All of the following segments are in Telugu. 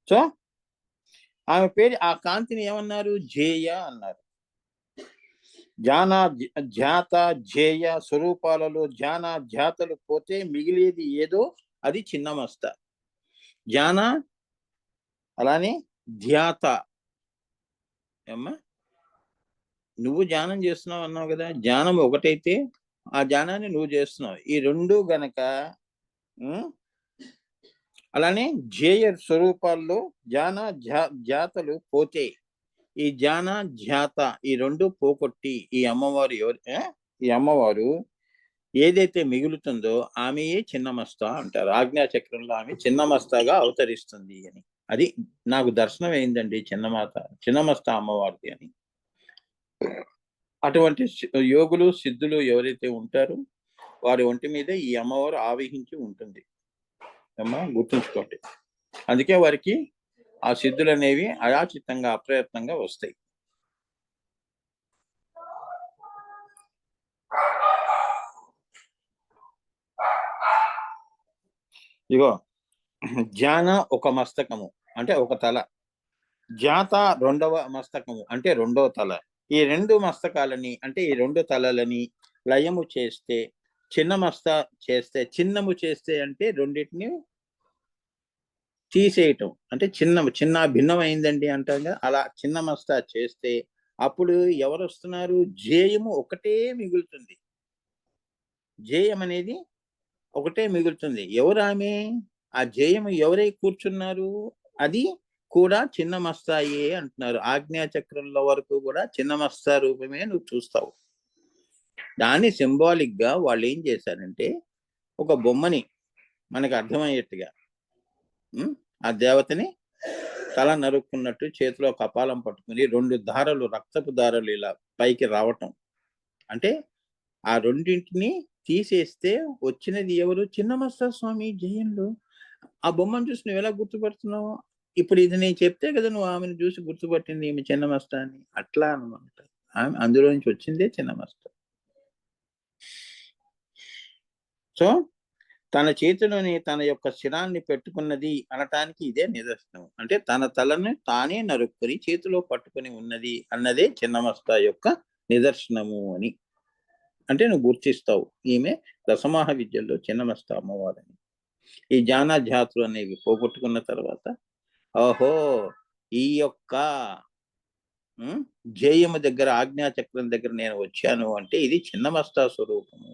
సో ఆమె పేరు, ఆ కాంతిని ఏమన్నారు? జేయ అన్నారు. జాన, జాత, జేయ స్వరూపాలలో జాన జాతలు పోతే మిగిలేది ఏదో అది చిన్నమస్త. జాన అలానే ధ్యాత. ఏమ్మా, నువ్వు ధ్యానం చేస్తున్నావు అన్నావు కదా, ధ్యానం ఒకటైతే ఆ ధ్యానాన్ని నువ్వు చేస్తున్నావు. ఈ రెండు గనక అలానే జేయ స్వరూపాల్లో ధ్యాన జాతలు పోతే, ఈ ధ్యాన ధ్యాత ఈ రెండు పోగొట్టి ఈ అమ్మవారు ఏదైతే మిగులుతుందో ఆమెయే చిన్నమస్త అంటారు. ఆజ్ఞాచక్రంలో ఆమె చిన్నమస్తగా అవతరిస్తుంది అని. అది నాకు దర్శనం అయిందండి, చిన్నమస్త అమ్మవారిది అని. అటువంటి యోగులు సిద్ధులు ఎవరైతే ఉంటారో వారి ఒంటి మీద ఈ అమ్మవారు ఆవహించి ఉంటుంది అమ్మా, గుర్తుంచుకోండి. అందుకే వారికి ఆ సిద్ధులు అనేవి అయాచితంగా అప్రయత్నంగా వస్తాయి. ఇగో, ధ్యాన ఒక మస్తకము అంటే ఒక తల, జాత రెండవ మస్తకము అంటే రెండవ తల. ఈ రెండు మస్తకాలని అంటే ఈ రెండు తలలని లయము చేస్తే చిన్నము చేస్తే అంటే రెండింటిని తీసేయటం అంటే చిన్న భిన్నం అయిందండి అంటాం కదా, అలా చిన్నమస్త చేస్తే అప్పుడు ఎవరు వస్తున్నారు? జేయము ఒకటే మిగులుతుంది. జేయం అనేది ఒకటే మిగులుతుంది. ఎవరు ఆమె? ఆ జేయము ఎవరై కూర్చున్నారు? అది కూడా చిన్నమస్తాయే అంటున్నారు. ఆజ్ఞాచక్రంలో వరకు కూడా చిన్నమస్తా రూపమే నువ్వు చూస్తావు. దాన్ని సింబాలిక్ గా వాళ్ళు ఏం చేశారంటే ఒక బొమ్మని మనకు అర్థమయ్యేట్టుగా ఆ దేవతని తల నరుక్కున్నట్టు చేతిలో కపాలం పట్టుకుని రెండు దారాలు, రక్తపు దారాలు ఇలా పైకి రావటం అంటే ఆ రెండింటిని తీసేస్తే వచ్చినది ఎవరు? చిన్నమస్తా స్వామి జయంలో. ఆ బొమ్మను చూసి నువ్వు ఎలా గుర్తుపడుతున్నావు? ఇప్పుడు ఇది నేను చెప్తే కదా నువ్వు ఆమెను చూసి గుర్తుపట్టింది ఈమె చిన్నమస్తా అని. అట్లా అనమాట. ఆమె అందులో నుంచి వచ్చిందే చిన్నమస్తా. సో తన చేతిలోని తన యొక్క శిరాన్ని పెట్టుకున్నది అనటానికి ఇదే నిదర్శనం. అంటే తన తలను తానే నరుక్కుని చేతిలో పట్టుకుని ఉన్నది అన్నదే చిన్నమస్తా యొక్క నిదర్శనము అని. అంటే నువ్వు గుర్తిస్తావు ఈమె దశమాహ విద్యల్లో చిన్నమస్తా అమ్మవారని. ఈ జాతులు అనేవి పోగొట్టుకున్న తర్వాత ఓహో, ఈ యొక్క జేయము దగ్గర, ఆజ్ఞాచక్రం దగ్గర నేను వచ్చాను అంటే ఇది చిన్నమస్తా స్వరూపము.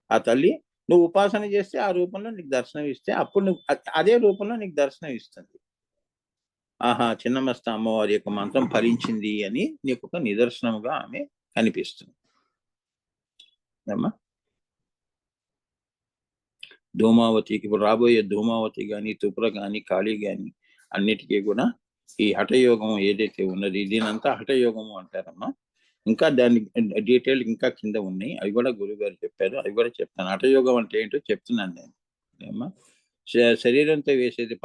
ఆ తల్లి నువ్వు ఉపాసన చేస్తే ఆ రూపంలో నీకు దర్శనం ఇస్తే అప్పుడు నువ్వు అదే రూపంలో నీకు దర్శనం ఇస్తుంది. ఆహా, చిన్నమస్తా అమ్మవారి యొక్క మంత్రం ఫలించింది అని నీకు ఒక నిదర్శనముగా ఆమె కనిపిస్తుంది. ధూమావతికి ఇప్పుడు రాబోయే ధూమావతి కానీ, త్రిపుర కానీ, కాళీ కానీ అన్నిటికీ కూడా ఈ హఠయోగం ఏదైతే ఉన్నది దీనంతా హఠయోగము అంటారమ్మా. ఇంకా దాన్ని డీటెయిల్ ఇంకా కింద ఉన్నాయి, అవి కూడా గురువు గారు చెప్పారు, అవి కూడా చెప్తాను. హఠయోగం అంటే ఏంటో చెప్తున్నాను నేను అమ్మా. శరీరంతో వేసేది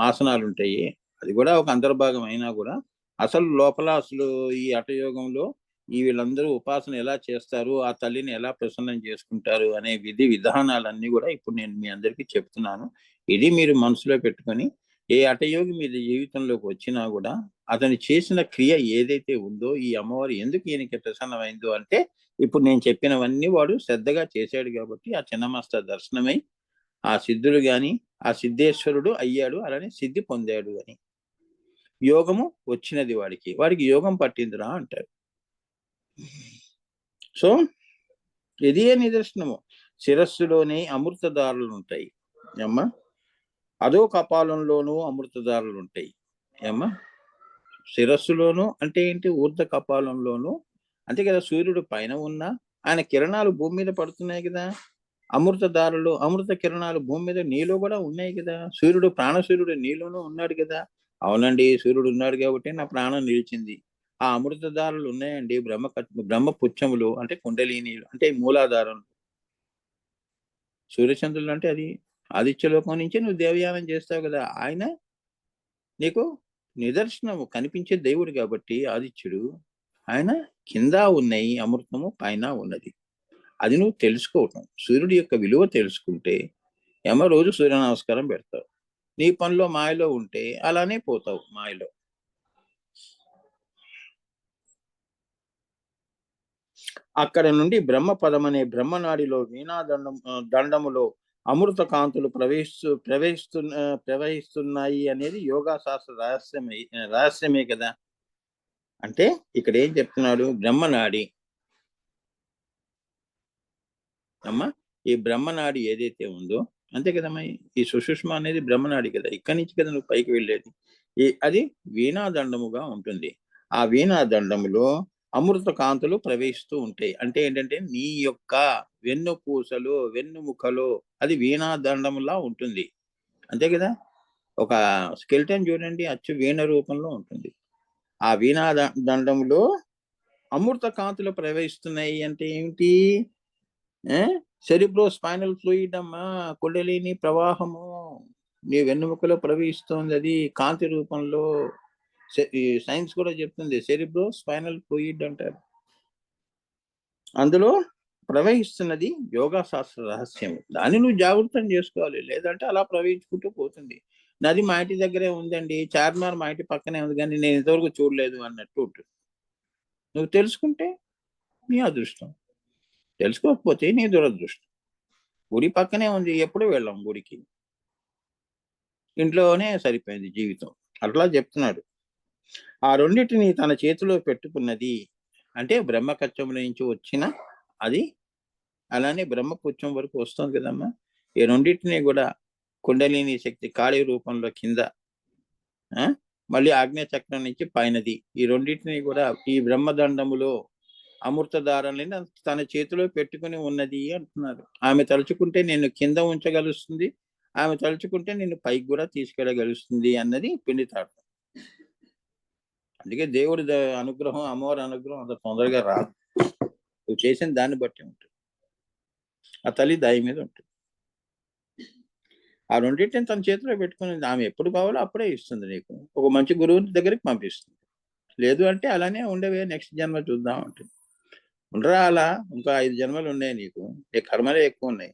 ఆసనాలు ఉంటాయి, అది కూడా ఒక అంతర్భాగం అయినా కూడా అసలు లోపల అసలు ఈ హఠయోగంలో ఈ వీళ్ళందరూ ఉపాసన ఎలా చేస్తారు, ఆ తల్లిని ఎలా ప్రసన్నం చేసుకుంటారు అనే విధానాలన్నీ కూడా ఇప్పుడు నేను మీ అందరికీ చెప్తున్నాను. ఇది మీరు మనసులో పెట్టుకొని ఏ హఠయోగి మీద జీవితంలోకి వచ్చినా కూడా అతను చేసిన క్రియ ఏదైతే ఉందో ఈ అమ్మవారు ఎందుకు ఈయనకి ప్రసన్నమైందో అంటే ఇప్పుడు నేను చెప్పినవన్నీ వాడు శ్రద్ధగా చేశాడు కాబట్టి ఆ చిన్నమస్తా దర్శనమై ఆ సిద్ధులు గాని ఆ సిద్ధేశ్వరుడు అయ్యాడు, అలానే సిద్ధి పొందాడు అని. యోగము వచ్చినది వాడికి యోగం పట్టిందిరా అంటారు. సో ఇదే నిదర్శనము. శిరస్సులోనే అమృతదారులు ఉంటాయి ఏమ్మా, అదో కపాలంలోనూ అమృతదారులు ఉంటాయి ఏమ్మా. శిరస్సులోను అంటే ఏంటి? ఊర్ధ కపాలంలోను అంతే కదా. సూర్యుడు పైన ఉన్నా ఆయన కిరణాలు భూమి మీద పడుతున్నాయి కదా. అమృతదారులు, అమృత కిరణాలు భూమి మీద నీలో కూడా ఉన్నాయి కదా. సూర్యుడు, ప్రాణసూర్యుడు నీలోనూ ఉన్నాడు కదా. అవునండి, సూర్యుడు ఉన్నాడు కాబట్టి నా ప్రాణం నిలిచింది. ఆ అమృతదారులు ఉన్నాయండి, బ్రహ్మ పుచ్చములు అంటే కుండలినీలు అంటే మూలాధారం. సూర్యచంద్రులు అంటే అది ఆదిత్యలోకం నుంచి నువ్వు దేవయానం చేస్తావు కదా. ఆయన నీకు నిదర్శనము కనిపించే దేవుడు కాబట్టి ఆదిత్యుడు, ఆయన కింద ఉన్నాయి అమృతము, పైన ఉన్నది. అది నువ్వు తెలుసుకోవటం. సూర్యుడి యొక్క విలువ తెలుసుకుంటే రోజు సూర్య నమస్కారం పెడతావు. నీ పనిలో మాయలో ఉంటే అలానే పోతావు మాయలో. అక్కడ నుండి బ్రహ్మపదం అనే బ్రహ్మనాడిలో దండములో అమృత కాంతులు ప్రవహిస్తున్నాయి అనేది యోగా శాస్త్ర రహస్యమే కదా. అంటే ఇక్కడ ఏం చెప్తున్నాడు, బ్రహ్మనాడి అమ్మా, ఈ బ్రహ్మనాడి ఏదైతే ఉందో అంతే కదమ్మా, ఈ సుషుష్మ అనేది బ్రహ్మనాడి కదా, ఇక్కడి నుంచి కదా నువ్వు పైకి వెళ్ళేది. అది వీణాదండముగా ఉంటుంది. ఆ వీణాదండములో అమృత కాంతులు ప్రవహిస్తూ ఉంటాయి. అంటే ఏంటంటే నీ యొక్క వెన్నుపూసలు వెన్నుముకలో అది వీణాదండములా ఉంటుంది. అంతే కదా. ఒక స్కెల్టన్ చూడండి, అచ్చు వీణ రూపంలో ఉంటుంది. ఆ వీణా దండములో అమృత కాంతులు ప్రవహిస్తున్నాయి అంటే ఏమిటి, సెరిబ్రో స్పైనల్ ఫ్లూయిడ్ అమ్మా, కుండలిని ప్రవాహము నీ వెన్నుముకలో ప్రవహిస్తుంది, అది కాంతి రూపంలో. సైన్స్ కూడా చెప్తుంది సెరిబ్రో స్పైనల్ ఫ్లూయిడ్ అంటారు. అందులో ప్రవహిస్తున్నది యోగా శాస్త్ర రహస్యం. దాన్ని నువ్వు జాగృతం చేసుకోవాలి, లేదంటే అలా ప్రవహించుకుంటూ పోతుంది. నది మా ఇంటి దగ్గరే ఉందండి, చార్మినార్ మా ఇంటి పక్కనే ఉంది, కానీ నేను ఇంతవరకు చూడలేదు అన్నట్టు ఉంటుంది. నువ్వు తెలుసుకుంటే నీ అదృష్టం, తెలుసుకోకపోతే నీ దురదృష్టం. గుడి పక్కనే ఉంది, ఎప్పుడు వెళ్ళాం గుడికి, ఇంట్లోనే సరిపోయింది జీవితం. అట్లా చెప్తున్నాడు. ఆ రెండింటిని తన చేతిలో పెట్టుకున్నది అంటే బ్రహ్మకచ్చం నుంచి వచ్చిన అది అలానే బ్రహ్మపుచ్చం వరకు వస్తుంది కదమ్మా. ఈ రెండింటిని కూడా కుండలిని శక్తి కాళీ రూపంలో కింద, మళ్ళీ ఆగ్నేయ చక్రం నుంచి పైనది, ఈ రెండింటిని కూడా ఈ బ్రహ్మదండములో అమృతధారాలను తన చేతిలో పెట్టుకుని ఉన్నది అంటున్నారు. ఆమె తలుచుకుంటే నిన్ను కింద ఉంచగలుస్తుంది, ఆమె తలుచుకుంటే నిన్ను పైకి కూడా తీసుకెళ్ళగలుస్తుంది అన్నది పిండితాడు. అందుకే దేవుడి అనుగ్రహం, అమ్మవారి అనుగ్రహం అంత తొందరగా రాదు, నువ్వు చేసిన దాన్ని బట్టి ఉంటుంది. ఆ తల్లి దయ మీద ఉంటుంది. ఆ రెండింటిని తన చేతిలో పెట్టుకుని ఆమె ఎప్పుడు కావాలో అప్పుడే ఇస్తుంది నీకు. ఒక మంచి గురువు దగ్గరికి పంపిస్తుంది. లేదు అంటే అలానే ఉండవే, నెక్స్ట్ జన్మ చూద్దాం ఉంటుంది. ఉండరా అలా, ఇంకా 5 జన్మలు ఉన్నాయి నీకు, నీ కర్మలే ఎక్కువ ఉన్నాయి.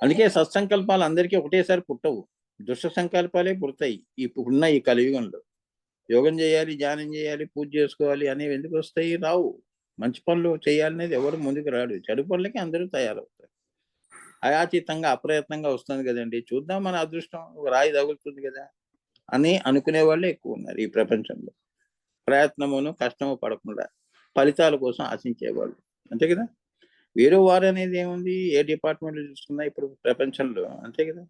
అందుకే సత్సంకల్పాలు అందరికీ ఒకటేసారి పుట్టవు, దుష్ట సంకల్పాలే పుడతాయి ఇప్పుడున్న ఈ కలియుగంలో. యోగం చేయాలి, ధ్యానం చేయాలి, పూజ చేసుకోవాలి అనేవి ఎందుకు వస్తాయి, రావు. మంచి పనులు చేయాలనేది ఎవరు ముందుకు రాడు, చెడు పనులకి అందరూ తయారవుతారు. అయాచితంగా అప్రయత్నంగా వస్తుంది కదండి, చూద్దాం మన అదృష్టం, ఒక రాయి తగులుతుంది కదా అని అనుకునే వాళ్ళే ఎక్కువ ఉన్నారు ఈ ప్రపంచంలో. ప్రయత్నమును కష్టము పడకుండా ఫలితాల కోసం ఆశించేవాళ్ళు, అంతే కదా. వేరే వారు అనేది ఏముంది, ఏ డిపార్ట్మెంట్ చూసుకున్నా ఇప్పుడు ప్రపంచంలో అంతే కదా.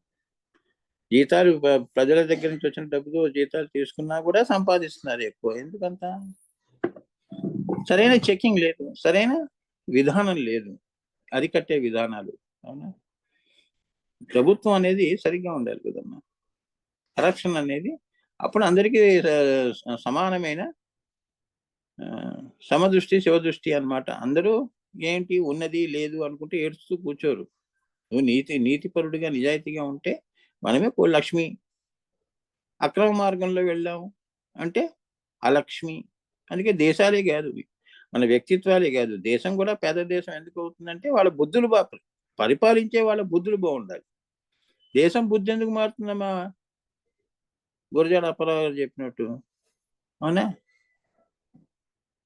జీతాలు ప్రజల దగ్గర నుంచి వచ్చిన డబ్బుతో జీతాలు తీసుకున్నా కూడా సంపాదిస్తున్నారు ఎక్కువ. ఎందుకంత సరైన చెకింగ్ లేదు, సరైన విధానం లేదు, అరికట్టే విధానాలు. అవునా, ప్రభుత్వం అనేది సరిగ్గా ఉండాలి కదమ్మా. కరప్షన్ అనేది అప్పుడు అందరికీ సమానమైన సమదృష్టి శివదృష్టి అన్నమాట. అందరూ ఏంటి ఉన్నది లేదు అనుకుంటే ఏడుస్తూ కూర్చోరు. నువ్వు నీతిపరుడిగా నిజాయితీగా ఉంటే మనమే లక్ష్మి. అక్రమ మార్గంలో వెళ్ళాము అంటే అలక్ష్మి. అందుకే దేశాలే కాదు, మన వ్యక్తిత్వాలే కాదు, దేశం కూడా పేద దేశం ఎందుకు అవుతుందంటే వాళ్ళ బుద్ధులు పరిపాలించే వాళ్ళ బుద్ధులు బాగుండాలి. దేశం బుద్ధి ఎందుకు మారుతుందమ్మా, గురజాడ అప్పారావు గారు చెప్పినట్టు. అవునా,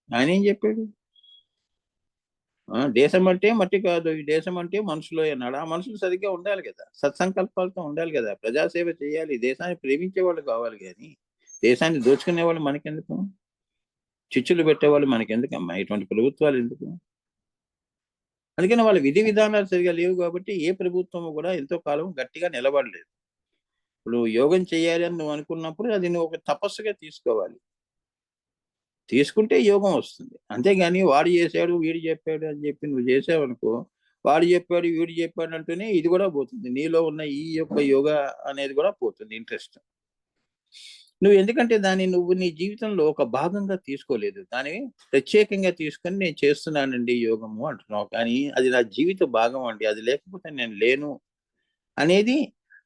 ఆయన ఏం చెప్పాడు, దేశం అంటే మట్టి కాదు, ఈ దేశం అంటే మనుషులు అన్నాడు. ఆ మనుషులు సరిగ్గా ఉండాలి కదా, సత్సంకల్పాలతో ఉండాలి కదా, ప్రజాసేవ చేయాలి, దేశాన్ని ప్రేమించే వాళ్ళు కావాలి. కానీ దేశాన్ని దోచుకునే వాళ్ళు మనకెందుకు, చిచ్చులు పెట్టేవాళ్ళు మనకెందుకమ్మా, ఇటువంటి ప్రభుత్వాలు ఎందుకు. అందుకని వాళ్ళ విధి విధానాలు సరిగా లేవు కాబట్టి ఏ ప్రభుత్వం కూడా ఎంతో కాలం గట్టిగా నిలబడలేదు. ఇప్పుడు యోగం చేయాలి అని నువ్వు అనుకున్నప్పుడు అది నువ్వు ఒక తపస్సుగా తీసుకోవాలి, తీసుకుంటే యోగం వస్తుంది. అంతేగాని వాడు చేశాడు వీడు చెప్పాడు అని చెప్పి నువ్వు చేసావనుకో, వాడు చెప్పాడు వీడు చెప్పాడు అంటూనే ఇది కూడా పోతుంది, నీలో ఉన్న ఈ యొక్క యోగా అనేది కూడా పోతుంది, ఇంట్రెస్ట్. నువ్వు ఎందుకంటే దాన్ని నువ్వు నీ జీవితంలో ఒక భాగంగా తీసుకోలేదు, దాన్ని ప్రత్యేకంగా తీసుకొని నేను చేస్తున్నానండి యోగము అంటున్నావు. కానీ అది నా జీవిత భాగం అండి, అది లేకపోతే నేను లేను అనేది.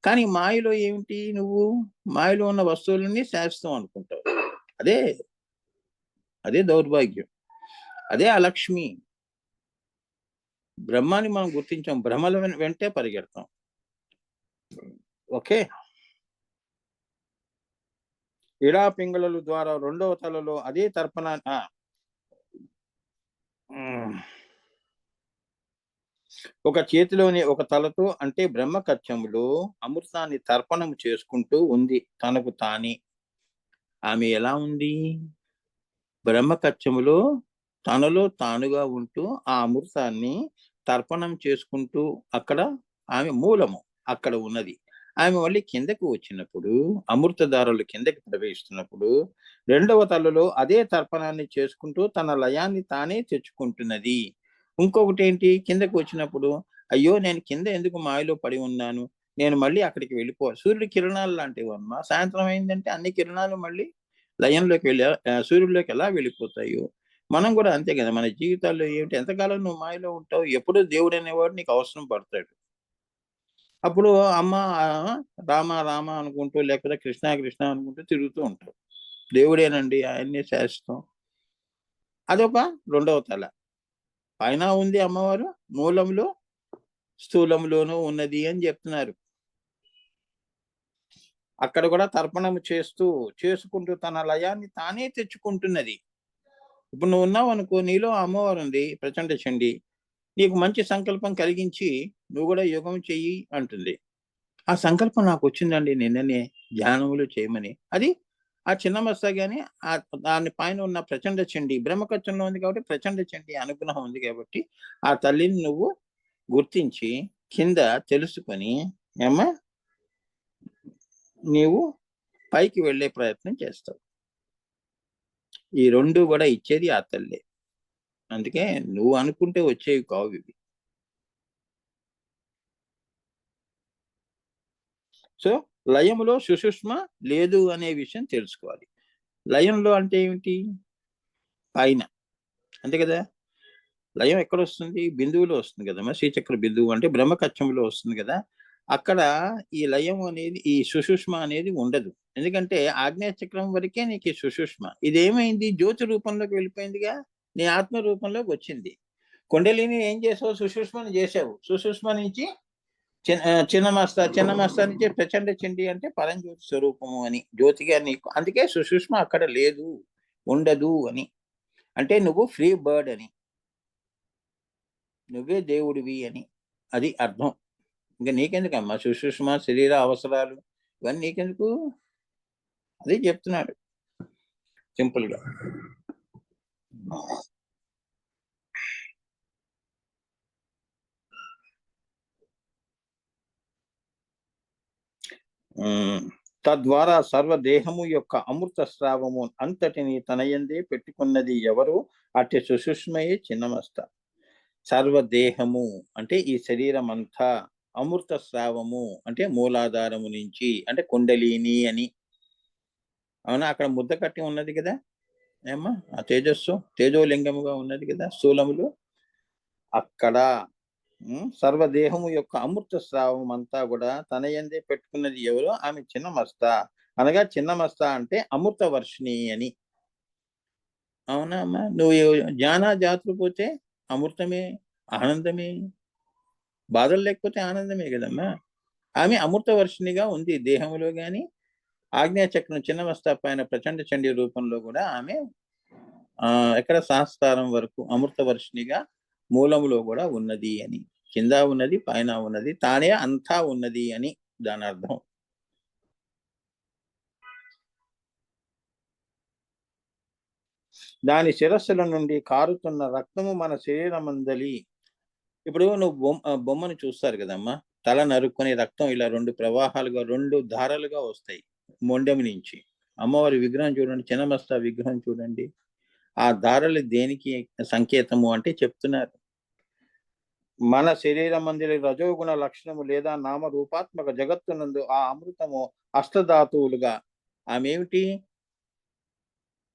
కానీ మాయలో ఏమిటి, నువ్వు మాయలో ఉన్న వస్తువులన్నీ శాశ్వతం అనుకుంటావు. అదే అదే దౌర్భాగ్యం, అదే అలక్ష్మి. బ్రహ్మాన్ని మనం గుర్తించాం, భ్రమల వెంటే పరిగెడతాం. ఓకే. ఇడా పింగళలు ద్వారా రెండవ తలలో అదే తర్పణ ఒక చేతిలోని ఒక తలతో అంటే బ్రహ్మకచ్చములో అమృతాన్ని తర్పణం చేసుకుంటూ ఉంది తనకు తానే. ఆమె ఎలా ఉంది? బ్రహ్మకచ్చములో తనలో తానుగా ఉంటూ ఆ అమృతాన్ని తర్పణం చేసుకుంటూ అక్కడ ఆమె మూలము అక్కడ ఉన్నది. ఆమె మళ్ళీ కిందకు వచ్చినప్పుడు అమృతధారలు కిందకి ప్రవేశిస్తున్నప్పుడు రెండవ తలలో అదే తర్పణాన్ని చేసుకుంటూ తన లయాన్ని తానే తెచ్చుకుంటున్నది. ఇంకొకటేంటి కిందకు వచ్చినప్పుడు అయ్యో! నేను కింద ఎందుకు మాయలో పడి ఉన్నాను. నేను మళ్ళీ అక్కడికి వెళ్ళిపోవాలి. సూర్యుడి కిరణాలు లాంటివమ్మా. సాయంత్రం అయిందంటే అన్ని కిరణాలు మళ్ళీ లయంలోకి వెళ్ళి సూర్యుడిలోకి ఎలా వెళ్ళిపోతాయో, మనం కూడా అంతే కదా! మన జీవితాల్లో ఏమిటి ఎంతకాలం నువ్వు మాయలో ఉంటావు? ఎప్పుడూ దేవుడు అనేవాడు నీకు అవసరం పడతాడు. అప్పుడు అమ్మ రామ రామ అనుకుంటూ లేకపోతే కృష్ణ కృష్ణ అనుకుంటూ తిరుగుతూ ఉంటావు. దేవుడేనండి ఆయన్నే శాశ్వతం. అదొక రెండవ తల. పైన ఉంది అమ్మవారు, మూలంలో, స్థూలంలోనూ ఉన్నది అని చెప్తున్నారు. అక్కడ కూడా తర్పణం చేస్తూ, చేసుకుంటూ తన లయాన్ని తానే తెచ్చుకుంటున్నది. ఇప్పుడు నువ్వు ఉన్నావనుకో, నీలో అమ్మవారు ఉంది ప్రచండ చండి. నీకు మంచి సంకల్పం కలిగించి, నువ్వు కూడా యోగం చెయ్యి అంటుంది. ఆ సంకల్పం నాకొచ్చిందండి నిన్ననే ధ్యానములు చేయమని. అది ఆ చిన్న మస్తా గాని దాని పైన ఉన్న ప్రచండ చండి బ్రహ్మకచ్చంలో ఉంది కాబట్టి ప్రచండ చండి అనుగ్రహం ఉంది కాబట్టి, ఆ తల్లిని నువ్వు గుర్తించి, కింద తెలుసుకొని ఏమ్మా నీవు పైకి వెళ్ళే ప్రయత్నం చేస్తావు. ఈ 2 గూడా ఇచ్చేది ఆ తల్లే. అందుకే నువ్వు అనుకుంటే వచ్చేవి కావివి. సో, లయములో సుషుష్మ లేదు అనే విషయం తెలుసుకోవాలి. లయంలో అంటే ఏమిటి? పైన. అంతే కదా! లయం ఎక్కడొస్తుంది? బిందువులో వస్తుంది కదమ్మా! శ్రీచక్ర బిందువు అంటే బ్రహ్మకచ్చంలో వస్తుంది కదా! అక్కడ ఈ లయం అనేది ఈ సుషుష్మ అనేది ఉండదు. ఎందుకంటే ఆగ్నేయ చక్రం వరకే నీకు ఈ సుషుష్మ. ఇదేమైంది? జ్యోతి రూపంలోకి వెళ్ళిపోయిందిగా. నీ ఆత్మ రూపంలోకొచ్చింది. కుండలిని ఏం చేసావు? సుషుష్మని చేసావు. సుషుష్మ నుంచి చిన్నమస్త, చిన్నమస్త నుంచి ప్రచండ చండి అంటే పరంజ్యోతి స్వరూపము అని. జ్యోతిగా నీకు అందుకే సుషుష్మ అక్కడ లేదు, ఉండదు అని. అంటే నువ్వు ఫ్రీ బర్డ్ అని. నువ్వే దేవుడివి అని. అది అర్థం. ఇంక నీకెందుకమ్మా సుషుష్మ, శరీర అవసరాలు ఇవన్నీ నీకెందుకు? అదే చెప్తున్నాడు సింపుల్‌గా. హ్మ్. తద్వారా సర్వదేహము యొక్క అమృత స్రావము అంతటిని తనయందే పెట్టుకున్నది ఎవరు? అట్టి సుషుష్మయే చిన్నమస్త. సర్వదేహము అంటే ఈ శరీరమంతా, అమృత స్రావము అంటే మూలాధారము నుంచి అంటే కుండలిని అని. అవునా? అక్కడ ముద్ద కట్టి ఉన్నది కదా! ఏమ్మా? ఆ తేజస్సు, తేజోలింగముగా ఉన్నది కదా! స్థూలములో. అక్కడ సర్వదేహము యొక్క అమృత స్రావం అంతా గూడా తన యందే పెట్టుకున్నది ఎవరో ఆమె చిన్నమస్త. అనగా చిన్నమస్త అంటే అమృత వర్షిణి అని. అవునా అమ్మా? నువ్వు జాతులు పోతే అమృతమే, ఆనందమే. బాధలు లేకపోతే ఆనందమే గదమ్మా! ఆమె అమృత వర్షిణిగా ఉంది దేహంలో గాని, ఆగ్నేయ చక్రం చిన్నమస్త పైన ప్రచండ చండీ రూపంలో గూడా ఆమె ఎక్కడ సహస్రారం వరకు అమృత వర్షిణిగా మూలములో గూడా ఉన్నది అని. కింద ఉన్నది, పైన ఉన్నది. తానే అంతా ఉన్నది అని దానర్థం. దాని శిరస్సుల నుండి కారుతున్న రక్తము మన శరీరమందలి ఇప్పుడు నువ్వు బొమ్మను చూస్తారు గదమ్మా! తల నరుక్కొని రక్తం ఇలా 2 ప్రవాహాలుగా, 2 ధారలుగా వస్తాయి. మొండెం నుంచి. అమ్మవారి విగ్రహం చూడండి. చిన్నమస్త విగ్రహం చూడండి. ఆ ధారలు దేనికి సంకేతము అంటే చెప్తున్నారు. మన శరీరమందలి రజోగుణ లక్షణము లేదా నామ రూపాత్మక జగత్తునందు ఆ అమృతము అష్టధాతువులుగా ఆమేమిటి?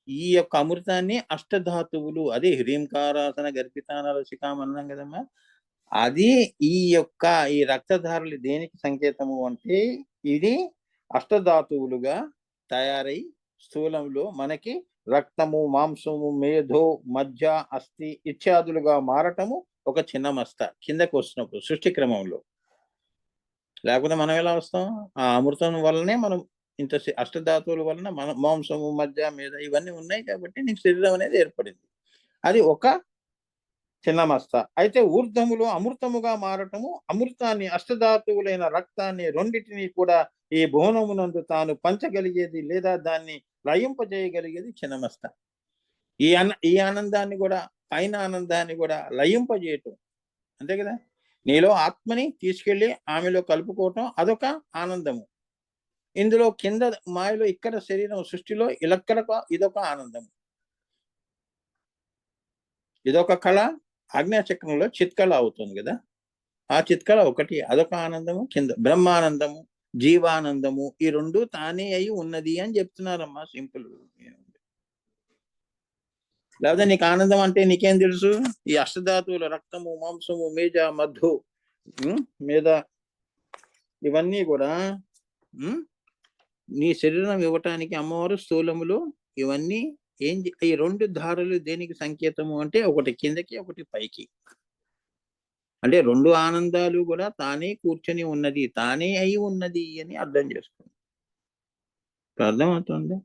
ఈ యొక్క అమృతాన్ని అష్టధాతువులు అదే హ్రీంకారాసన గర్భితాన రసికాం అన్నాం గదమ్మా! అది ఈ యొక్క ఈ రక్తధారలు దేనికి సంకేతము అంటే ఇది అష్టధాతువులుగా తయారై స్థూలంలో మనకి రక్తము, మాంసము, మేధో, మజ్జ, అస్థి ఇత్యాదులుగా మారటము ఒక చిన్న మస్త కిందకు వస్తున్నప్పుడు సృష్టి క్రమంలో. లేకపోతే మనం ఎలా వస్తాం? ఆ అమృతం వల్లనే మనం ఇంత అష్టధాతువుల వలన మన మాంసము, మధ్య, మీద ఇవన్నీ ఉన్నాయి కాబట్టి నీకు శరీరం అనేది ఏర్పడింది. అది ఒక చిన్నమస్త. అయితే ఊర్ధ్వములో అమృతముగా మారటము, అమృతాన్ని అష్టధాతువులైన రక్తాన్ని రెండిటిని కూడా ఈ భువనమునందు తాను పంచగలిగేది లేదా దాన్ని లయింపజేయగలిగేది చిన్నమస్త. ఈ ఆనందాన్ని కూడా, పైన ఆనందాన్ని కూడా లయింపజేయటం. అంతే కదా! నీలో ఆత్మని తీసుకెళ్ళి ఆమెలో కలుపుకోవటం అదొక ఆనందము. ఇందులో కింద మాయలో ఇక్కడ శరీరం సృష్టిలో ఇదొక ఆనందం. ఇదొక కళ. ఆజ్ఞాచక్రంలో చిత్కళ అవుతుంది కదా! ఆ చిత్కళ ఒకటి. అదొక ఆనందము. కింద బ్రహ్మానందము, జీవానందము ఈ 2 తానే అయి ఉన్నది అని చెప్తున్నారమ్మా సింపుల్. లేకపోతే నీకు ఆనందం అంటే నీకేం తెలుసు? ఈ అష్టధాతువుల రక్తము, మాంసము, మేజ, మధు, మీద ఇవన్నీ కూడా నీ శరీరం ఇవ్వటానికి అమ్మవారు స్థూలములు ఇవన్నీ ఈ 2 ధారలు దేనికి సంకేతము అంటే ఒకటి కిందకి, ఒకటి పైకి. అంటే 2 ఆనందాలు కూడా తానే కూర్చొని ఉన్నది, తానే అయి ఉన్నది అని అర్థం చేసుకోండి. అర్థమవుతుంది.